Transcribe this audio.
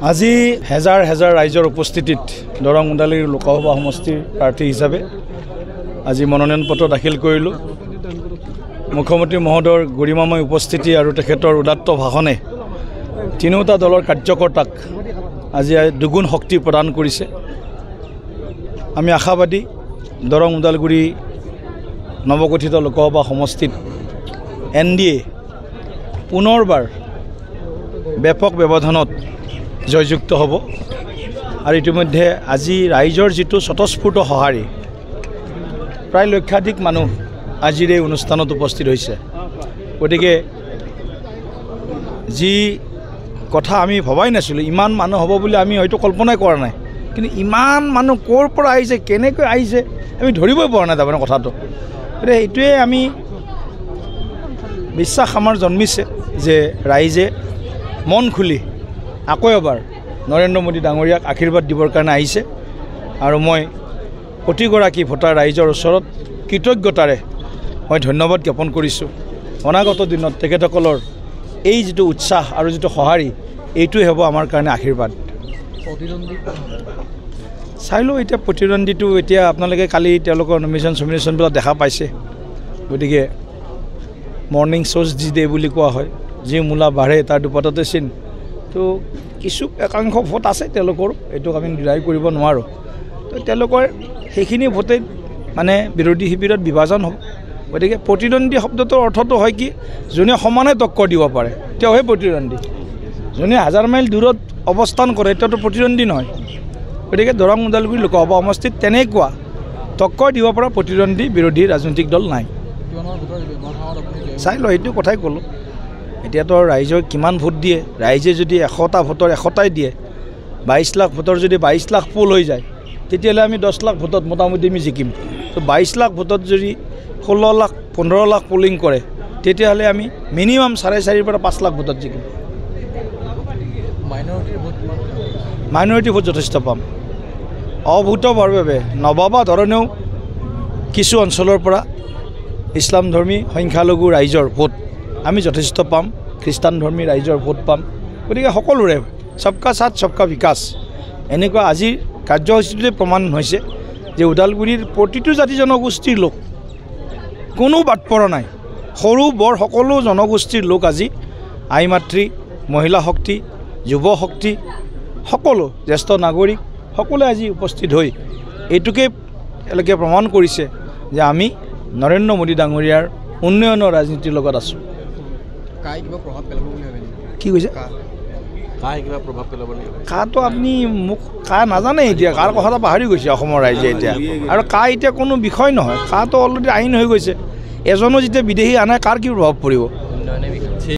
আজি হেজাৰ হেজাৰ ৰাইজৰ উপস্থিতিত দৰং ওদালগুৰি লোকসভা সমষ্টিৰ প্ৰাৰ্থী হিচাপে আজি মনোনয়ন পত্ৰ দাখিল কৰিলোঁ। মুখ্যমন্ত্ৰী মহোদয়ৰ গৰিমাময় উপস্থিতি আৰু তেখেতৰ উদাত্ত ভাষণে তিনিওটা দলৰ কাৰ্যকৰ্তাক আজি দুগুণ শক্তি প্ৰদান কৰিছে। আমি আশাবাদী দৰং ওদালগুৰি নৱগঠিত লোকসভা সমষ্টিত NDA পুনৰবাৰ ব্যাপক ব্যৱধানত জয়যুক্ত হ'ব। আৰু ইতিমধ্যে আজি ৰাইজৰ যিটো স্বতঃস্ফূৰ্ত সঁহাৰি, প্ৰায় লক্ষাধিক মানুহ আজিৰ এই অনুষ্ঠানত উপস্থিত হৈছে। গতিকে যি কথা আমি ভবাই নাছিলোঁ, ইমান মানুহ হ'ব বুলি আমি হয়তো কল্পনাই কৰা নাই, কিন্তু ইমান মানুহ ক'ৰ পৰা আহিছে, কেনেকৈ আহিছে আমি ধৰিবই পৰা নাই তাৰমানে কথাটো। গতিকে এইটোৱে আমি বিশ্বাস আমাৰ জন্মিছে যে ৰাইজে মন খুলি আকৌ এবাৰ নৰেন্দ্ৰ মোদী ডাঙৰীয়াক আশীৰ্বাদ দিবৰ কাৰণে আহিছে। আৰু মই প্ৰতিগৰাকী ভোটাৰ ৰাইজৰ ওচৰত কৃতজ্ঞতাৰে মই ধন্যবাদ জ্ঞাপন কৰিছোঁ। অনাগত দিনত তেখেতসকলৰ এই যিটো উৎসাহ আৰু যিটো সঁহাৰি, এইটোৱে হ'ব আমাৰ কাৰণে আশীৰ্বাদ। চাই লওঁ এতিয়া প্ৰতিদ্বন্দ্বীটো, এতিয়া আপোনালোকে কালি তেওঁলোকৰ নমিনেশ্যনবিলাক দেখা পাইছে। গতিকে মৰ্ণিং শ্ব'জ যি ডে বুলি কোৱা হয়, যি মূলা বাঢ়ে তাৰ দুপাততে চিন। তো কিছু একাংশ ভোট আছে তেওঁলোকৰো, এইটোক আমি নিৰ্ণয় কৰিব নোৱাৰোঁ। তো তেওঁলোকৰ সেইখিনি ভোটে মানে বিৰোধী শিবিৰত বিভাজন হ'ব। গতিকে প্ৰতিদ্বন্দ্বী শব্দটোৰ অৰ্থটো হয় কি, যোনে সমানে টক্কৰ দিব পাৰে তেওঁহে প্ৰতিদ্বন্দ্বী। যোনে 1000 মাইল দূৰত অৱস্থান কৰে তেওঁতো প্ৰতিদ্বন্দ্বী নহয়। গতিকে দৰং ওদালগুৰি লোকসভা সমষ্টিত তেনেকুৱা টক্কৰ দিব পৰা প্ৰতিদ্বন্দ্বী বিৰোধী ৰাজনৈতিক দল নাই। চাই লওঁ, এইটো কথাই ক'লোঁ। এতিয়াতো ৰাইজৰ কিমান ভোট দিয়ে, ৰাইজে যদি 100টা ভোটৰ 100টাই দিয়ে, 22 লাখ ভোটৰ যদি 22 লাখ পোল হৈ যায়, তেতিয়াহ'লে আমি 10 লাখ ভোটত মোটামুটি আমি জিকিম। তো 22 লাখ ভোটত যদি 16 লাখ 15 লাখ পলিং কৰে, তেতিয়াহ'লে আমি মিনিমাম 4.5 পৰা 5 লাখ ভোটত জিকিম। মাইনৰিটি ভোট যথেষ্ট পাম। অভূতপূৰ্বভাৱে নভবা ধৰণেও কিছু অঞ্চলৰ পৰা ইছলাম ধৰ্মী সংখ্যালঘু ৰাইজৰ ভোট আমি যথেষ্ট পাম, খ্ৰীষ্টান ধৰ্মী ৰাইজৰ ভোট পাম। গতিকে সকলোৰে সবকা সাথ সবকা বিকাশ এনেকুৱা আজিৰ কাৰ্যসূচীটোতে প্ৰমাণ হৈছে যে ওদালগুৰিৰ প্ৰতিটো জাতি জনগোষ্ঠীৰ লোক কোনো বাদ পৰা নাই। সৰু বৰ সকলো জনগোষ্ঠীৰ লোক আজি আই মাতৃ, মহিলা শক্তি, যুৱ শক্তি, সকলো জ্যেষ্ঠ নাগৰিক সকলোৱে আজি উপস্থিত হৈ এইটোকে এওঁলোকে প্ৰমাণ কৰিছে যে আমি নৰেন্দ্ৰ মোদী ডাঙৰীয়াৰ উন্নয়নৰ ৰাজনীতিৰ লগত আছোঁ। কি কৈছে? কাটো আপুনি মোক নাজানে এতিয়া, কাৰ কথা পাহৰি গৈছে অসমৰ ৰাইজে এতিয়া। আৰু এতিয়া কোনো বিষয় নহয়, কাটো অলৰেডি আইন হৈ গৈছে। এজনো যেতিয়া বিদেশী আনে কাৰ কি প্ৰভাৱ পৰিব?